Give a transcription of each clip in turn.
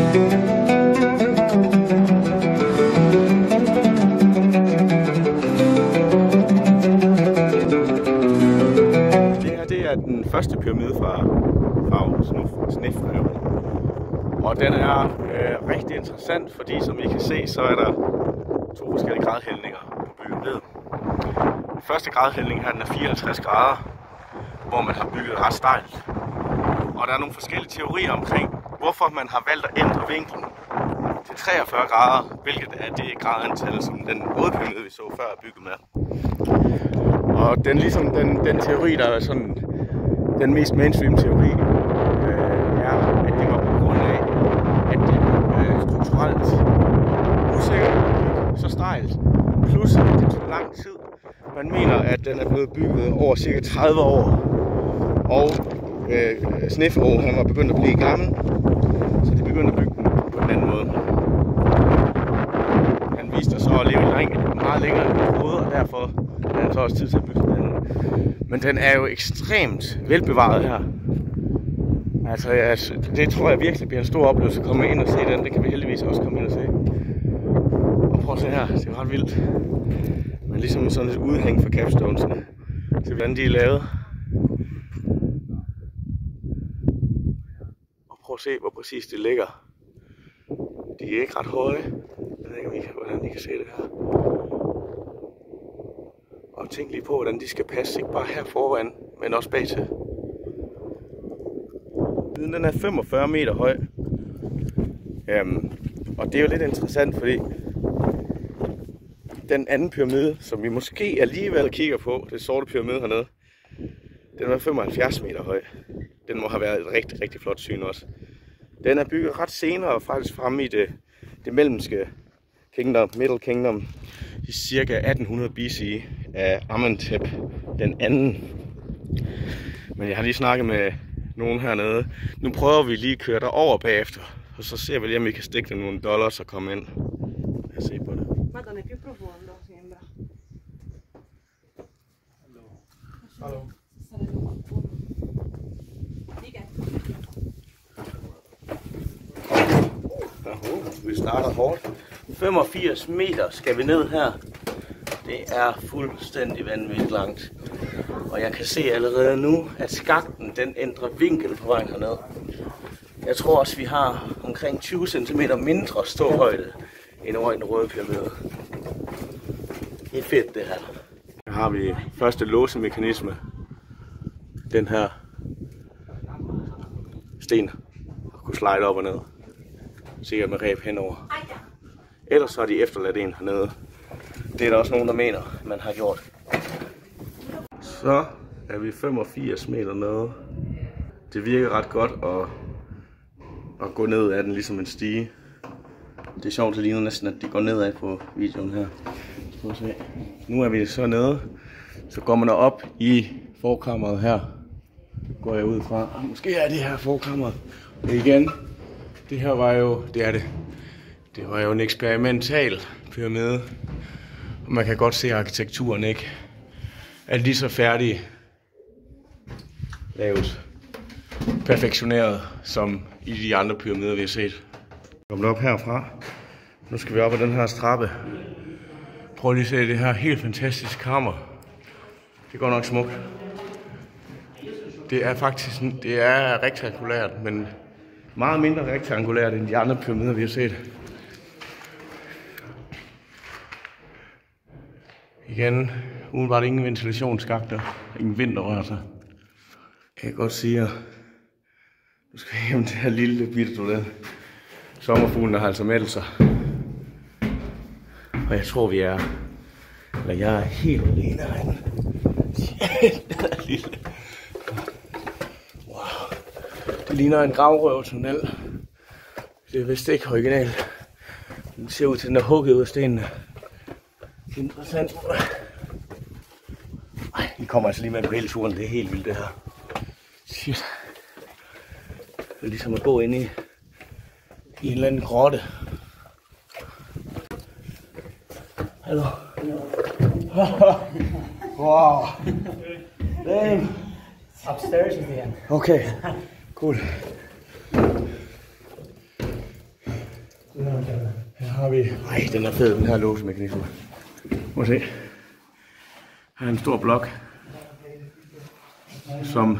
Det er den første pyramide fra Snefred. Og den er rigtig interessant, fordi som I kan se, så er der to forskellige gradhældninger på byggeriet. Den første gradhældning her, den er 54 grader, hvor man har bygget ret stejlt. Og der er nogle forskellige teorier omkring, hvorfor man har valgt at ændre vinklen til 43 grader, hvilket er det gradantal, som den hovedpyramide, vi så før, er bygget med. Og den teori, der er sådan den mest mainstream teori, er, at det var på grund af, at det er strukturelt usikkert, så stejlt, plus at det tog lang tid. Man mener, at den er blevet bygget over cirka 30 år, og Snefred, han var begyndt at blive gammel, så de begyndte at bygge den på en anden måde. Han viste så at leve meget længere end han troede, og derfor er han så også tid til at bygge den anden. Men den er jo ekstremt velbevaret her. Altså, det tror jeg virkelig bliver en stor oplevelse at komme ind og se den. Det kan vi heldigvis også komme ind og se. Og prøv at se her, det er ret vildt. Men ligesom sådan et udhæng for capstonesene. Se hvordan de er lavet. Og prøv at se hvor præcis det ligger. De er ikke ret høje. Jeg ved ikke hvordan I kan se det her. Og tænk lige på hvordan de skal passe, ikke bare her foran, men også bagtil. Den er 45 meter høj. Og det er jo lidt interessant, fordi den anden pyramide, som vi måske alligevel kigger på, det sorte pyramide hernede, den var 75 meter høj. Den må have været et rigtig, rigtig flot syn også. Den er bygget ret senere, faktisk fremme i det mellemske kingdom, Middle Kingdom, i cirka 1800 BC af Amenhotep den anden. Men jeg har lige snakket med nogen hernede. Nu prøver vi lige at køre derover bagefter, og så ser vi lige, om vi kan stikke dem nogle dollars og komme ind. Lad os se på det. Hallo. Vi starter hårdt. 85 meter skal vi ned her. Det er fuldstændig vanvittigt langt. Og jeg kan se allerede nu, at skakten den ændrer vinkel på vejen herned. Jeg tror også, vi har omkring 20 cm mindre ståhøjde end over i den røde pyramide. Det er fedt det her. Her har vi første låsemekanisme. Den her sten at kunne slide op og ned. Sikkert med ræb henover. Ellers så har de efterladt en hernede. Det er der også nogen, der mener, man har gjort. Så er vi 85 meter nede. Det virker ret godt at gå ned ad den ligesom en stige. Det er sjovt, det ligner næsten, at det går nedad på videoen her. Skal vi se. Nu er vi så nede. Så går man op i forkammeret her. Går jeg ud fra. Måske er det her forkammeret. Og igen, det her var jo, det var jo en eksperimental pyramide. Og man kan godt se, at arkitekturen ikke er lige så færdig lavet, perfektioneret som i de andre pyramider, vi har set. Kom op herfra. Nu skal vi op ad den her trappe. Prøv lige at se det her helt fantastiske kammer. Det går nok smukt. Det er faktisk det er rektangulært, men meget mindre rektangulært end de andre pyramider, vi har set. Igen, umiddelbart ingen ventilationsskakter, ingen vind, der rører sig. Jeg kan godt sige, at nu skal vi hjem til det her lille bitte toilet. Sommerfuglen har altså meldt sig. Og jeg tror, jeg er helt alene herinde. Den er lille. Wow. Det ligner en gravrøvertunnel. Det er vist ikke originalt. Den ser ud til, den er hugget ud af stenene. Interessant. Ej, vi kommer altså lige med på hele turen. Det er helt vildt det her. Shit. Det er ligesom at gå ind i en eller anden grotte. Hallo. Wow. Damn. Upstairs is the end. Okay. Cool. Her har vi... Ej, den er fed, den her låsemekanisme. Må se. Her er en stor blok, som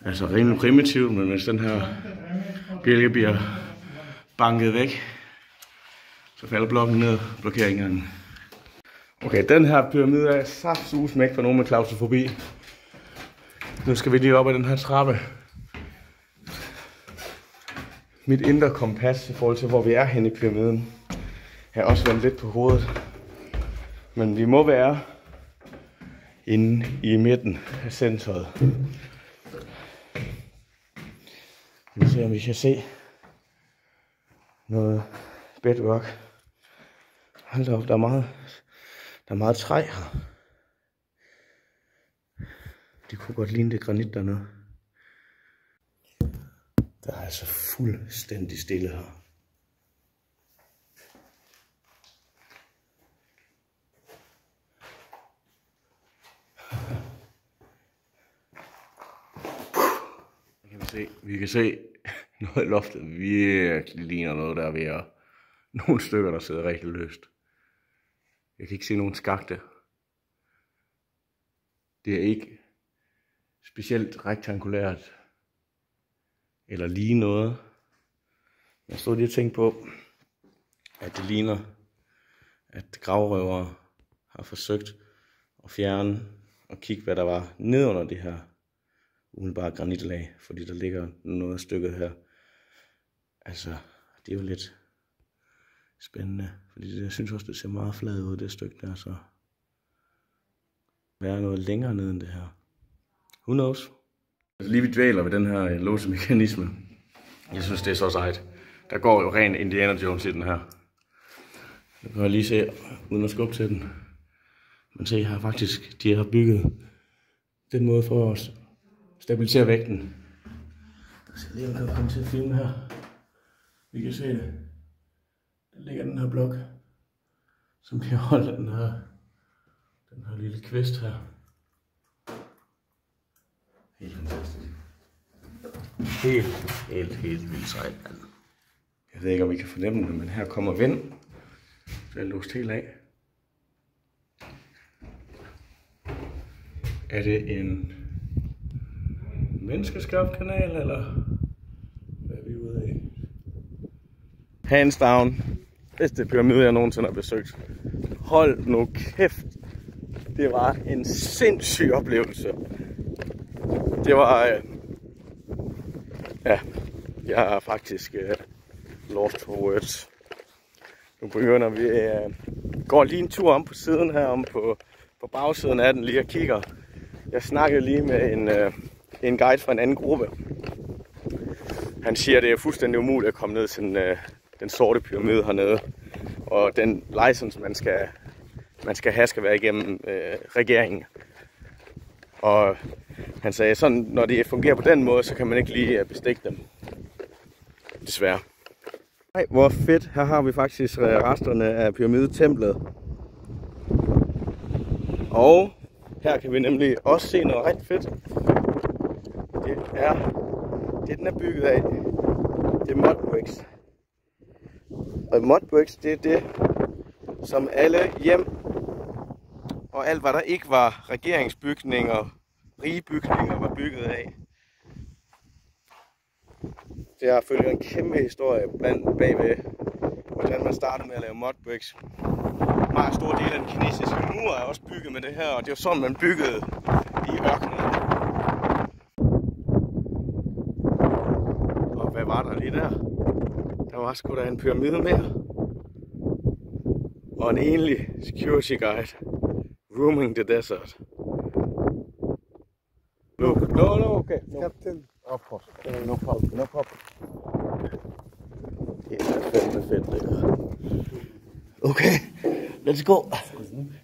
altså rimelig primitiv, men hvis den her bjælke bliver banket væk, så falder blokken ned, blokerer indgangen. Okay, den her pyramide er saftsusmæk for nogen med klaustrofobi. Nu skal vi lige op ad den her trappe. Mit indre kompas i forhold til, hvor vi er henne i pyramiden, har også vendt lidt på hovedet. Men vi må være inde i midten af centret. Vi ser, om vi kan se noget bedrock. Hold da op, der er meget træ her. Det kunne godt ligne det granit dernede. Der er altså fuldstændig stille her. Vi kan se noget i loftet virkelig ligner noget, der er ved at... Nogle stykker, der sidder rigtig løst. Jeg kan ikke se nogen skakte. Det er ikke specielt rektangulært. Eller lige noget. Jeg stod lige og tænkte på, at det ligner, at gravrøvere har forsøgt at fjerne og kigge, hvad der var ned under det her umiddelbare granitlag, fordi der ligger noget af stykket her. Altså, det er jo lidt spændende, fordi jeg synes også, det ser meget flad ud, det stykke der, så være noget længere ned end det her. Who knows? Altså lige vi dvæler ved den her låsemekanisme. Jeg synes, det er så sejt. Der går jo ren Indiana Jones i den her. Nu kan jeg lige se, uden at skubbe til den. Men se her faktisk, de har bygget den måde for at stabilisere vægten. Jeg skal lige komme til at filme her. Vi kan se det. Der ligger den her blok, som kan holde den her lille kvist her. Helt fantastisk. Helt vildt sejt. Jeg ved ikke, om I kan fornemme det, men her kommer vind. Så er låst helt af. Er det en menneskeskabt kanal, eller hvad er vi ude af? Hands down. Bedste pyramide, jeg nogensinde har besøgt. Hold nu kæft. Det var en sindssyg oplevelse. Det var... ja, jeg er faktisk lost for words. Nu begynder vi... går lige en tur om på siden her, om på bagsiden af den lige og kigger. Jeg snakkede lige med en guide fra en anden gruppe. Han siger, at det er fuldstændig umuligt at komme ned til den sorte pyramide hernede. Og den license, man skal have, skal være igennem regeringen. Og han sagde, sådan når det fungerer på den måde, så kan man ikke lige bestikke dem. Desværre. Nej, hvor fedt. Her har vi faktisk resterne af pyramidetemplet. Og her kan vi nemlig også se noget rigtig fedt. Det den er bygget af. Det er mud bricks. Og mud bricks, det er det, som alle hjem og alt, hvad der ikke var regeringsbygninger, rige bygninger, var bygget af. Det har følget en kæmpe historie bagved, hvordan man startede med at lave mud bricks. En meget stor del af den kinesiske mur er også bygget med det her, og det var sådan, man byggede i ørkenen. Og hvad var der lige der? Der var sgu da en pyramide mere. Og en enlig security guide. Roaming the desert. Look. No, okay. No. Captain. Of course. No problem. Det er fandme fedt, det her. Okay, let's go.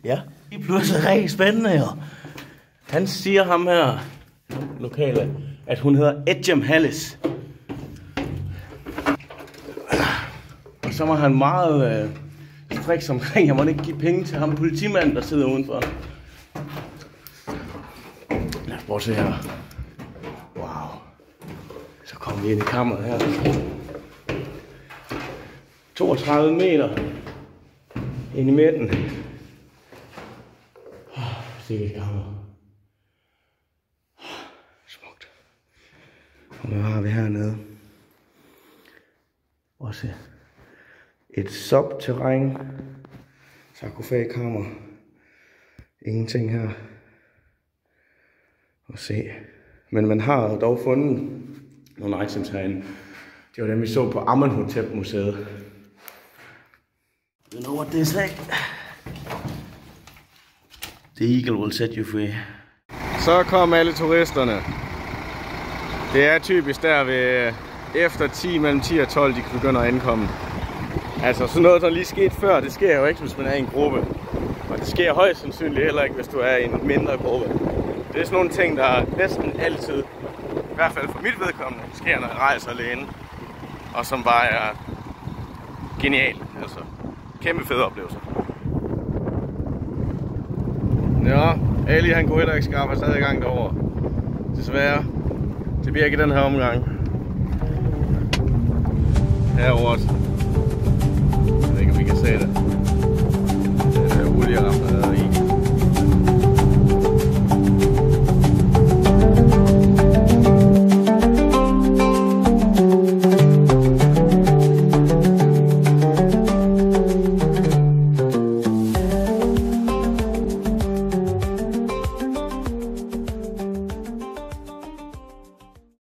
Ja, det er pludselig rigtig spændende her. Han siger ham her, lokale, at hun hedder Edgem Hallis. Og så var han meget striks omkring, jeg måtte ikke give penge til ham politimanden, der sidder udenfor. Lad os prøve at se her. Wow. Så kommer vi ind i kammeret her. 32 meter ind i midten. Sikkert kammer. Smukt. Og hvad har vi hernede? Også et subterræn sarkofagkammer. Ingenting her at se. Men man har dog fundet nogle items herinde. Det var dem, vi så på Amenhotep-museet. You know what they say? The eagle will set you free. Så kom alle turisterne. Det er typisk der ved efter 10, mellem 10 og 12, de kan begynde at ankomme. Altså sådan noget, der lige skete før, det sker jo ikke, hvis man er i en gruppe. Og det sker højst sandsynligt heller ikke, hvis du er i en mindre gruppe. Det er sådan nogle ting, der næsten altid, i hvert fald for mit vedkommende, sker, når jeg rejser alene. Og som bare er genialt. Altså, kæmpe fede oplevelser. Ja, Ali han kunne heller ikke skaffe stadig i gang derovre. Desværre. Det bliver ikke den her omgang. Herovre. Jeg ved ikke, om vi kan se det.